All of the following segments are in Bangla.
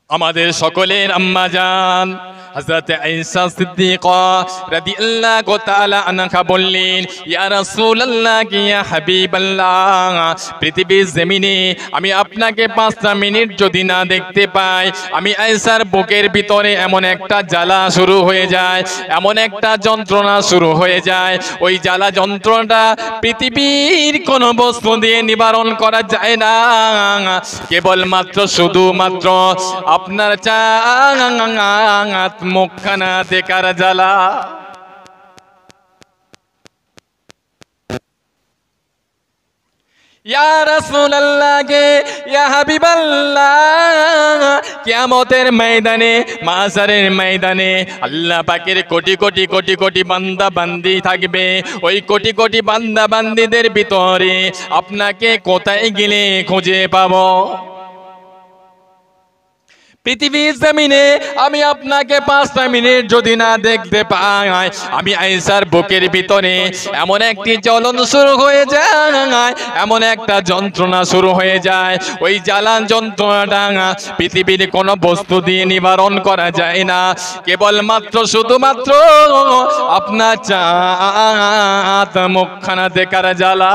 আমাদের সকলের আম্মা জান হযরত আয়েশা সিদ্দিকা রাদিয়াল্লাহু তাআলা আনহা বললেন, ইয়া রাসূলুল্লাহ ইয়া হাবিবাল্লাহ, পৃথিবীর জমিনে আমি আপনাকে 5টা মিনিট যদি না দেখতে পাই, আমি আয়েশার বুকের ভিতরে এমন একটা জ্বালা শুরু হয়ে যায়, এমন একটা যন্ত্রণা শুরু হয়ে যায়। ওই জ্বালা যন্ত্রণাটা পৃথিবীর কোনো বস্তু দিয়ে নিবারণ করা যায় না, কেবলমাত্র শুধুমাত্র আপনার চাঁদ মুখখানা দেখার জ্বালা। ইয়া রাসূলুল্লাহ ইয়া হাবিবাল্লাহ, কিয়ামতের ময়দানে, মাহশারের ময়দানে আল্লাহ পাকের কোটি কোটি কোটি কোটি বান্দা বান্দি থাকবে। ওই কোটি কোটি বান্দা বান্দিদের ভিতরে আপনাকে কোথায় গেলে খুঁজে পাবো? পৃথিবীর জমিনে আমি আপনাকে 5টা মিনিট যদি না দেখতে পাই, আমি আয়েশার বুকের ভিতরে এমন একটি জ্বলন শুরু হয়ে যায়, এমন একটা যন্ত্রণা শুরু হয়ে যায়। ওই জ্বালান যন্ত্রণাটা পৃথিবীর কোনো বস্তু দিয়ে নিবারণ করা যায় না, কেবলমাত্র শুধুমাত্র আপনার চাঁদ মুখখানা দেখার জ্বালা।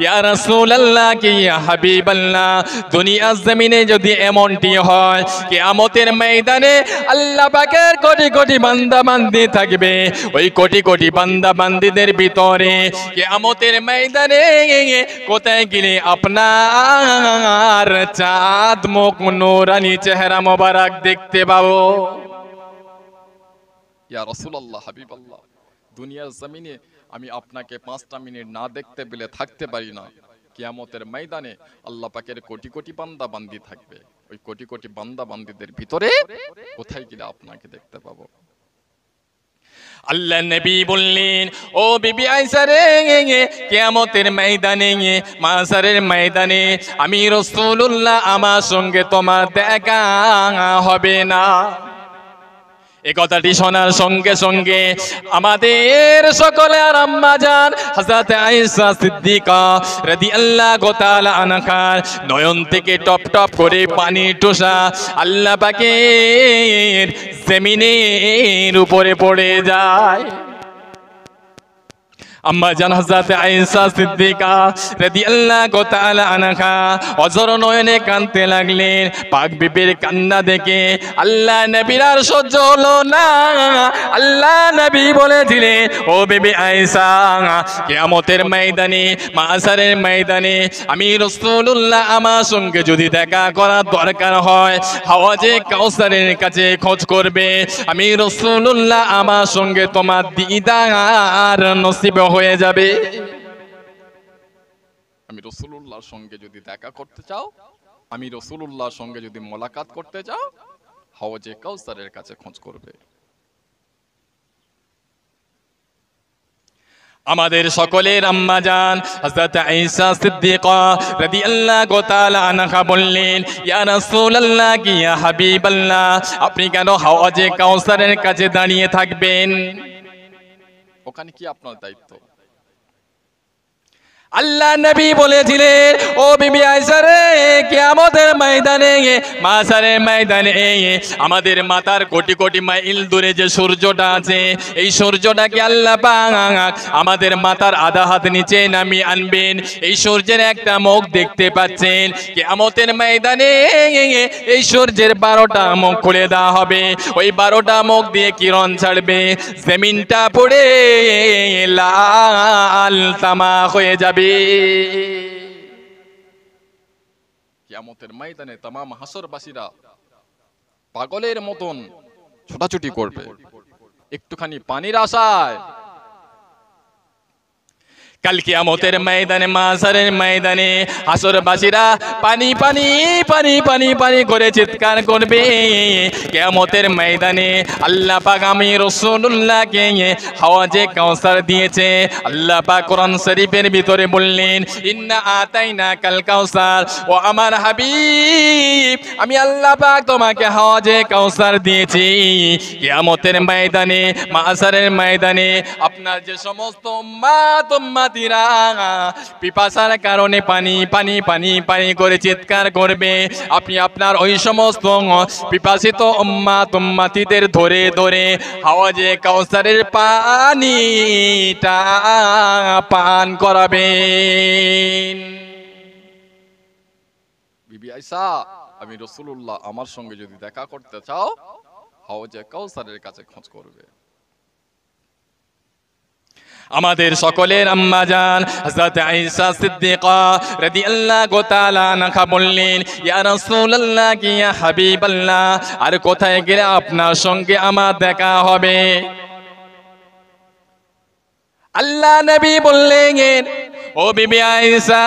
ইয়া রাসূলুল্লাহ ইয়া হাবিবাল্লাহ, দুনিয়ার জমিনে যদি এমনটি হয়, কিয়ামতের ময়দানে আল্লাহ পাকের কোটি কোটি বান্দা বান্দি থাকবে। ওই কোটি কোটি বান্দা বান্দিদের ভিতরে কিয়ামতের ময়দানে কোথায় গেলে আপনার চাঁদ মুখ নূরানি চেহারা মোবারক দেখতে পাবো? ইয়া রাসূলুল্লাহ হাবিবাল্লাহ, দুনিয়ার জমিনে আমি আপনাকে 5টা মিনিট না দেখতে পেলে থাকতে পারি না। কিয়ামতের ময়দানে আল্লাহ পাকের কোটি কোটি বান্দা বান্দি থাকবে। ওই কোটি কোটি বান্দা বান্দিদের ভিতরে কোথায় গেলে আপনাকে দেখতে পাবো? আল্লাহ নবী বললেন, ও বিবি আয়েশা রে, কিয়ামতের ময়দানে, মাহশারের ময়দানে আমি রাসূলুল্লাহ আমার সঙ্গে তোমার দেখা হবে না। এই কথাটি শোনার সঙ্গে সঙ্গে আমাদের সকলের আম্মা জান হযরত আয়েশা সিদ্দিকা রাদিয়াল্লাহু তাআলা আনহার নয়ন থেকে টপ টপ করে পানি টোসা আল্লাহ পাকের জমিনের উপরে পড়ে যায়। আম্মা জান হযরত আয়েশা সিদ্দিকা রাদিয়াল্লাহু তাআলা আনহা অঝর নয়নে কাঁদতে লাগলেন। পাক বিবির কান্না দেখে আল্লাহ নবীর আর সহ্য হলো না। আল্লাহ নবী বলেছিলেন, ও বিবি আয়েশা, কিয়ামতের ময়দানে, মাহশারের ময়দানে আমি রাসূলুল্লাহ আমার সঙ্গে যদি দেখা করার দরকার হয়, হাওজে কাউসারের কাছে খোঁজ করবে। আমি রাসূলুল্লাহ আমার সঙ্গে তোমার দিদার নসিব হয়ে যাবে। আমি রাসূলুল্লাহর সঙ্গে যদি দেখা করতে চাও, আমি রাসূলুল্লাহর সঙ্গে যদি মোলাকাত করতে চাও, হাওজে কাউসারের কাছে খোঁজ করবে। আমাদের সকলের আম্মা জান হযরত আয়েশা সিদ্দিকা রাদিয়াল্লাহু তাআলা আনহা বললেন, ইয়া রাসূলুল্লাহ ইয়া হাবিবাল্লাহ, আপনি কেন হাওজে কাউসারের কাছে দাঁড়িয়ে থাকবেন? ওখানে কি আপনার দায়িত্ব? আল্লাহ নবী বলেছিলেন, ও বিবি আয়েশা রে, কিয়ামতের ময়দানে, মাহশারের ময়দানে আমাদের মাথার কোটি কোটি মাইল দূরে যে সূর্যটা আছে, এই সূর্যটাকে আল্লাহ পাক আমাদের মাথার আধা হাত নিচে নামিয়ে আনবেন। এই সূর্যের একটা মুখ দেখতে পাচ্ছেন, কিয়ামতের ময়দানে এই সূর্যের 12টা মুখ খুলে দেওয়া হবে। ওই 12টা মুখ দিয়ে কিরণ ছাড়বে, জমিনটা পড়ে লাল তামাক হয়ে যাবে। কিয়ামতের ময়দানে तमाम হাসরবাসীরা পাগলের মতন ছোটাছুটি করবে একটুখানি পানির আশায়। কাল কিয়ামতের ময়দানে, মাহশারের ময়দানে হাসরবাসীরা পানি পানি পানি পানি পানি করে চিৎকার করবে। কিয়ামতের ময়দানে আল্লাহ পাক আমি রাসূলুল্লাহকে হাওজে কাউসার দিয়েছে। আল্লাহ পাক কোরআন শরীফের ভিতরে বললেন, ইন্না আতাইনা কাল কাউসার, ও আমার হাবিব, আমি আল্লাহ পাক তোমাকে হাওজে কাউসার দিয়েছি। কিয়ামতের ময়দানে, মাহশারের ময়দানে আপনার যে সমস্ত উম্মত উম্মতিরা পিপাসার কারণে পানি পানি পানি পানি করে চিৎকার করবে, আপনি আপনার ওই সমস্ত পিপাসিত উম্মতিদের ধরে ধরে হাওজে কাউসারের পানিটা পান করাবেন। বিবি আয়েশা, আমি রাসূলুল্লাহ আমার সঙ্গে যদি দেখা করতে চাও হাওজে কাউসারের কাছে খোঁজ করবে। আমাদের সকলের আম্মা জান হযরত আয়েশা সিদ্দিকা রাদিয়াল্লাহু তাআলা আনহা বললেন, ইয়া রাসূলুল্লাহ কি ইয়া হাবিবাল্লাহ, আর কোথায় গেলে আপনার সঙ্গে আমার দেখা হবে? আল্লাহ নবী বললেন, ও বিবি আয়েশা,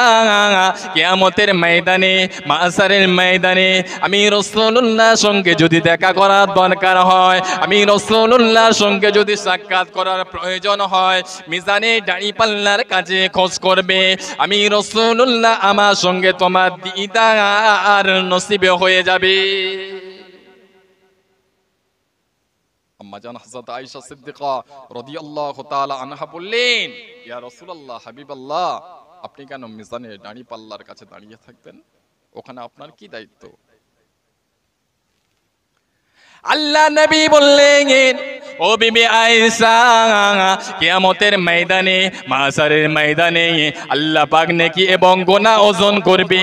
কিয়ামতের ময়দানে মাহশারের ময়দানে আমি রাসূলুল্লাহর সঙ্গে যদি দেখা করার দরকার হয়, আমি রাসূলুল্লাহর সঙ্গে যদি সাক্ষাৎ করার প্রয়োজন হয়, মিজানে দাঁড়িপাল্লার কাছে খোঁজ করবে। আমি রাসূলুল্লাহ আমার সঙ্গে তোমার দিদার নসিবে হয়ে যাবে। আম্মা জান হযরত আয়েশা সিদ্দিকা রাদিয়াল্লাহু তাআলা আনহা বললেন, ইয়া রাসূলুল্লাহ, হাবিবাল্লাহ, আপনি কেন মিজানে দাঁড়িপাল্লার কাছে দাঁড়িয়ে থাকবেন? ওখানে আপনার কি দায়িত্ব? আল্লাহ নবী বললেন, ও বিবি আয়েশা, কিয়ামতের ময়দানে মাহশারের ময়দানে আল্লাহ পাক নেকি এবং গুনাহ ওজন করবে।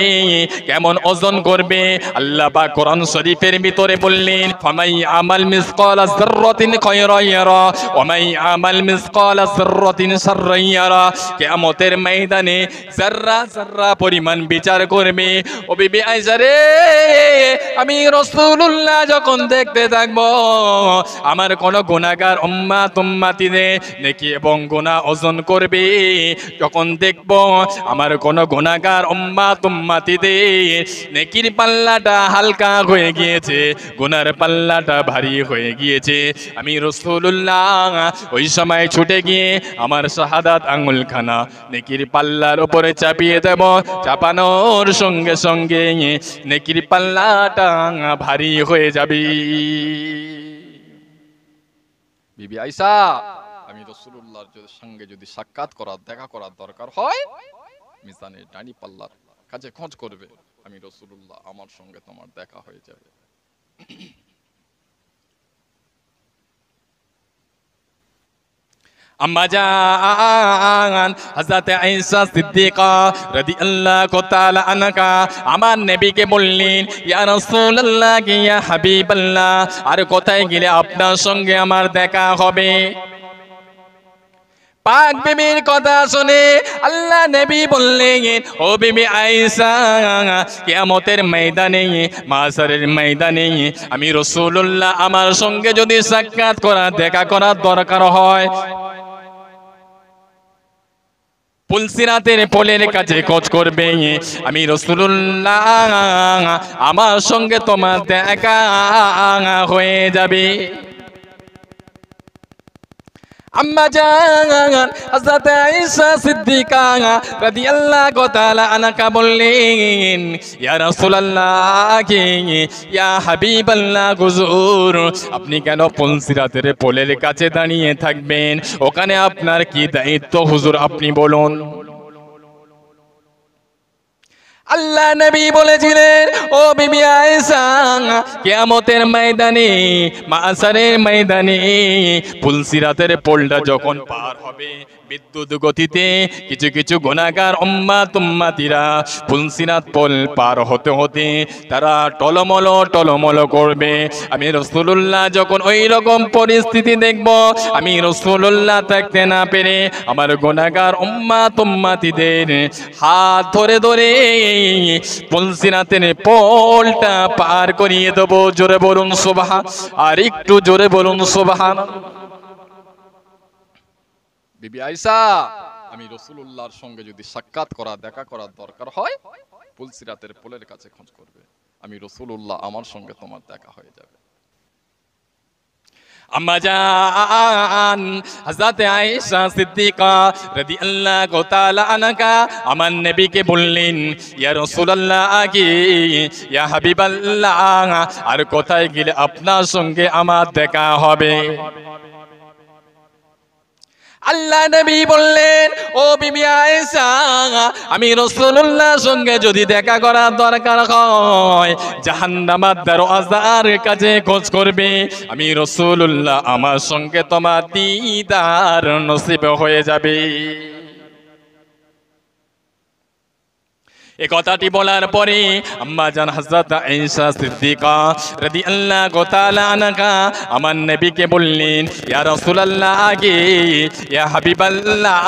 কেমন ওজন করবে? আল্লাহ পাক কোরআন শরীফের ভিতরে বললেন, ফামাই আমাল মিসকালা যাররাতিন খায়রান ইয়ারা ওয়া মাই আমাল মিসকালা যাররাতিন শাররান ইয়ারা। কিয়ামতের ময়দানে যাররা যাররা পরিমাণ বিচার করবে। ও বিবি আয়েশা রে, আমি রাসূলুল্লাহ যখন দেখতে থাকবো, আমার কোন গুনাহগার উম্মতিদের নেকি এবং গুনাহ ওজন করবে। যখন দেখবো আমার কোন গুনাহগার উম্মতিদের নেকির পাল্লাটা হালকা হয়ে গিয়েছে, গুনার পাল্লাটা ভারী হয়ে গিয়েছে, আমি রাসূলুল্লাহ ওই সময় ছুটে গিয়ে আমার শাহাদাত আঙ্গুলখানা নেকির পাল্লার উপরে চাপিয়ে দেব। চাপানোর সঙ্গে সঙ্গে নেকির পাল্লাটা ভারী হয়ে যাবে। বিবি আয়েশা, আমি রাসূলুল্লাহর সঙ্গে যদি সাক্ষাৎ করার দেখা করার দরকার হয়, মিজানের ডানি পাল্লার কাছে খোঁজ করবে। আমি রাসূলুল্লাহ আমার সঙ্গে তোমার দেখা হয়ে যাবে। আম্মা জান হযরত আয়েশা সিদ্দিকা রাদিয়াল্লাহু তাআলা আনহা আমার নবীকে বললেন, ইয়া রাসূলুল্লাহ কি ইয়া হাবিবাল্লাহ, আর কোথায় গেলে আপনার সঙ্গে আমার দেখা হবে? পাক বিবির কথা শুনে আল্লাহ নবী বললেন, ও বিবি আয়েশা, কিয়ামতের ময়দানে মাহশারের ময়দানে আমি রাসূলুল্লাহ আমার সঙ্গে যদি সাক্ষাৎ করা দেখা করার দরকার হয়, পুলসিরাতের পোলের কাছে খোঁজ করবে। আমি রাসূলুল্লাহ আমার সঙ্গে তোমার দেখা হয়ে যাবে। আম্মা জান হযরত আয়েশা সিদ্দিকা রাদিয়াল্লাহু তাআলা আনহা বললেন, ইয়া রাসূলুল্লাহ, ইয়া হাবিবাল্লাহ, হুজুর আপনি কেন পুলসিরাতের পোলের কাছে দাঁড়িয়ে থাকবেন? ওখানে আপনার কি দায়িত্ব হুজুর, আপনি বলুন। আল্লাহ নবী বলেছিলেন, ও বিবি আয়েশা, কিয়ামতের ময়দানে মাহশারের ময়দানে পুলসিরাতের পোলটা যখন পার হবে বিদ্যুৎ গতিতে, কিছু কিছু গুনাহগার উম্মতিরা পুলসিরাত পোল পার হতে হতে তারা টলমল করবে। আমি রাসূলুল্লাহ যখন ওই রকম পরিস্থিতি দেখব, আমি রাসূলুল্লাহ থাকতে না পেরে আমার গুনাহগার উম্মতিদের হাত ধরে ধরে পুলসিরাতের পোলটা পার করিয়ে দেব। জোরে বলুন সুবহান, আর একটু জোরে বলুন সুবহান। বিবি আয়েশা, আমি রাসূলুল্লাহর সঙ্গে যদি সাক্ষাৎ করা দেখা করার দরকার হয়, পুলসিরাতের পোলের কাছে খোঁজ করবে। আমি রাসূলুল্লাহ আমার সঙ্গে তোমার দেখা হয়ে যাবে। আম্মা জান হযরত আয়েশা সিদ্দিকা রাদিয়াল্লাহু তাআলা আনহা আমার নবীকে বললেন, ইয়া রাসূলুল্লাহ, ইয়া হাবিবাল্লাহ, আর কোথায় গেলে আপনার সঙ্গে আমার দেখা হবে? আল্লাহ নবী বললেন, ও বিবি আয়েশা, আমি রাসূলুল্লাহর সঙ্গে যদি দেখা করার দরকার হয় জাহান্নামের দরওয়াজার কাছে খোঁজ করবে। আমি রাসূলুল্লাহ, আমার সঙ্গে তোমার দিদার নসিব হয়ে যাবে। এই কথাটি বলার পরে আম্মা জান হযরত আয়েশা সিদ্দিকা রাদিয়াল্লাহু তাআলা আনহা আমার নবীকে বললেন, ইয়া রাসূলুল্লাহ, আগে ইয়া হাবিবাল্লাহ,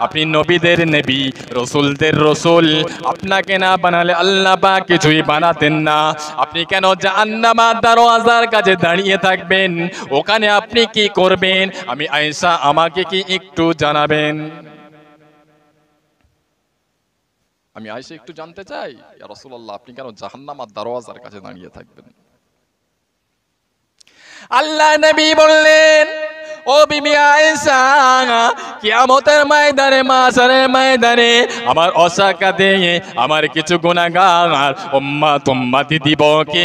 আপনি নবীদের নবী, রাসূলদের রাসূল, আপনাকে না বানালে আল্লাহ পাক কিছুই বানাতেন না। আপনি কেন জাহান্নামের দরওয়াজার কাছে দাঁড়িয়ে থাকবেন? ওখানে আপনি কি করবেন? আমি আয়েশা, আমাকে কি একটু জানাবেন? আমি আয়েশা একটু জানতে চাই, ইয়া রাসূলুল্লাহ, আপনি কেন জাহান্নামের দরওয়াজার কাছে দাঁড়িয়ে থাকবেন? আল্লাহ নবী বললেন, ও বিবি আয়েশা, কিয়ামতের ময়দানে, মাশারের ময়দানে আমার অসাকাতে আমার কিছু গুনাহগার উম্মত উম্মতি দিবকে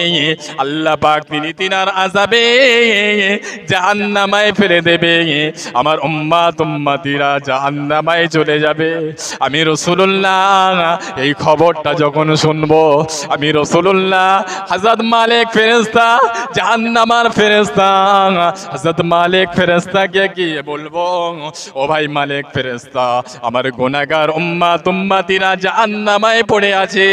আল্লাহ পাক তিনার আযাবে জাহান্নামে ফেলে দেবে। আমার উম্মত উম্মতিরা জাহান্নামে চলে যাবে। আমি রাসূলুল্লাহ এই খবরটা যখন শুনবো, আমি রাসূলুল্লাহ হযরত মালিক ফেরেশতা, জাহান্নামের ফেরেশতা হযরত মালিক ফেরেশতাকে গিয়ে বলবো, ও ভাই মালিক ফেরেশতা, আমার গুনাহগার উম্মত উম্মতিরা জাহান্নামে পড়ে আছে,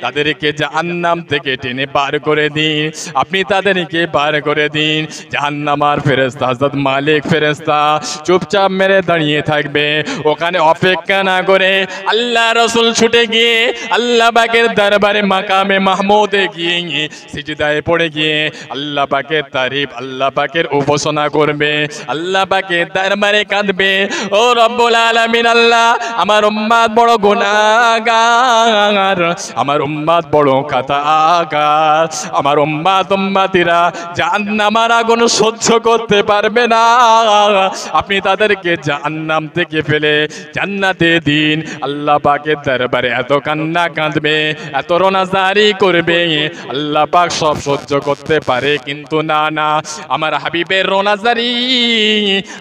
তাদেরকে জাহান্নাম থেকে টেনে বার করে দিন, আপনি তাদেরকে বার করে দিন। জাহান্নামের ফেরেশতা হযরত মালিক ফেরেশতা চুপচাপ মেরে দাঁড়িয়ে থাকবে। ওখানে অপেক্ষা না করে আল্লাহ রাসূল ছুটে গিয়ে আল্লাহ পাকের দরবারে মাকামে মাহমুদে গিয়ে সিজদায় পড়ে গিয়ে আল্লাহ পাকের তারিফ, আল্লাহ পাকের উপাসনা করবে, আল্লাহ পাকের দরবারে কাঁদবে, ও রব্বুল আলামিন, আল্লাহ আমার উম্মত বড় গুনাহগার, আমার উম্মত বড় খাতাগার, আমার উম্মত উম্মতিরা জাহান্নামের আগুন সহ্য করতে পারবে না, আপনি তাদেরকে জাহান্নাম থেকে ফেলে জান্নাতে দিন। আল্লাহ পাকের দরবারে এত কান্না কাঁদবে, এত রোনাজারি করবে, আল্লাহ পাক সব সহ্য করতে পারে, কিন্তু না না, আমার হাবিবের রোনাজারি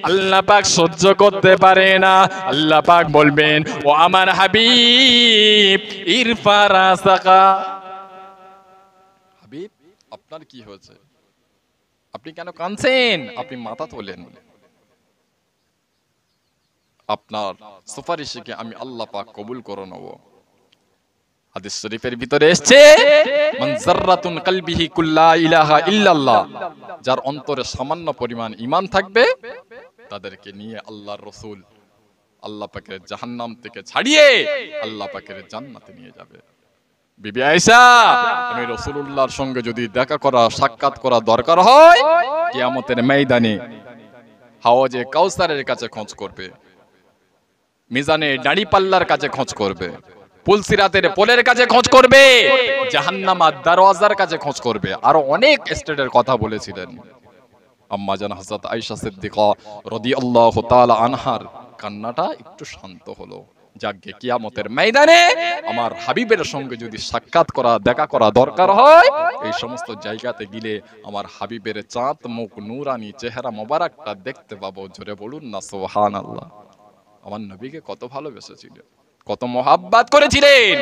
আল্লাহ পাক সহ্য করতে পারে না। আল্লাহ পাক বলবেন, ও আমার হাবিব, ইরফা রাসাকা। হাবিব, আপনার কি হয়েছে? আপনি কেন কাঁদছেন? আপনি মাথা তোলেন। আপনার সুপারিশকে আমি আল্লাহ পাক কবুল করে নেব। হাদিস শরীফের ভিতরে এসেছে, মান যাররাতুন কলবিহি কুল্লা ইলাহা ইল্লাল্লাহ, যার অন্তরে সামান্য পরিমাণ ঈমান থাকবে, তাদেরকে নিয়ে আল্লাহর রাসূল আল্লাহ পাকের জাহান্নাম থেকে ছাড়িয়ে আল্লাহ পাকের জান্নাতে নিয়ে যাবে। বিবি আয়েশা, আমি রাসূলুল্লাহর সঙ্গে যদি দেখা করা, সাক্ষাৎ করা দরকার হয়, কিয়ামতের ময়দানে হাওজে কাউসারের কাছে খোঁজ করবে, মিজানে দাঁড়িপাল্লার কাছে খোঁজ করবে, পুলসিরাতের পোলের কাছে খোঁজ করবে, জাহান্নামের দরওয়াজার কাছে খোঁজ করবে। আরো অনেক স্টেটের কথা বলেছিলেন। আম্মা জান হযরত আয়েশা সিদ্দিকা রাদিয়াল্লাহু তাআলা আনহার কান্নাটা একটু শান্ত হলো। যাকে কিয়ামতের ময়দানে আমার হাবিবের সঙ্গে যদি সাক্ষাৎ করা, দেখা করা দরকার হয়, এই সমস্ত জায়গাতে গেলে আমার হাবিবের চাঁদ মুখ নূরানি চেহারা মোবারকটা দেখতে পাবো। জোরে বলুন না সুবহানাল্লাহ। আমার নবীকে কত ভালোবেসেছিলেন, কত মহাব্বত করেছিলেন।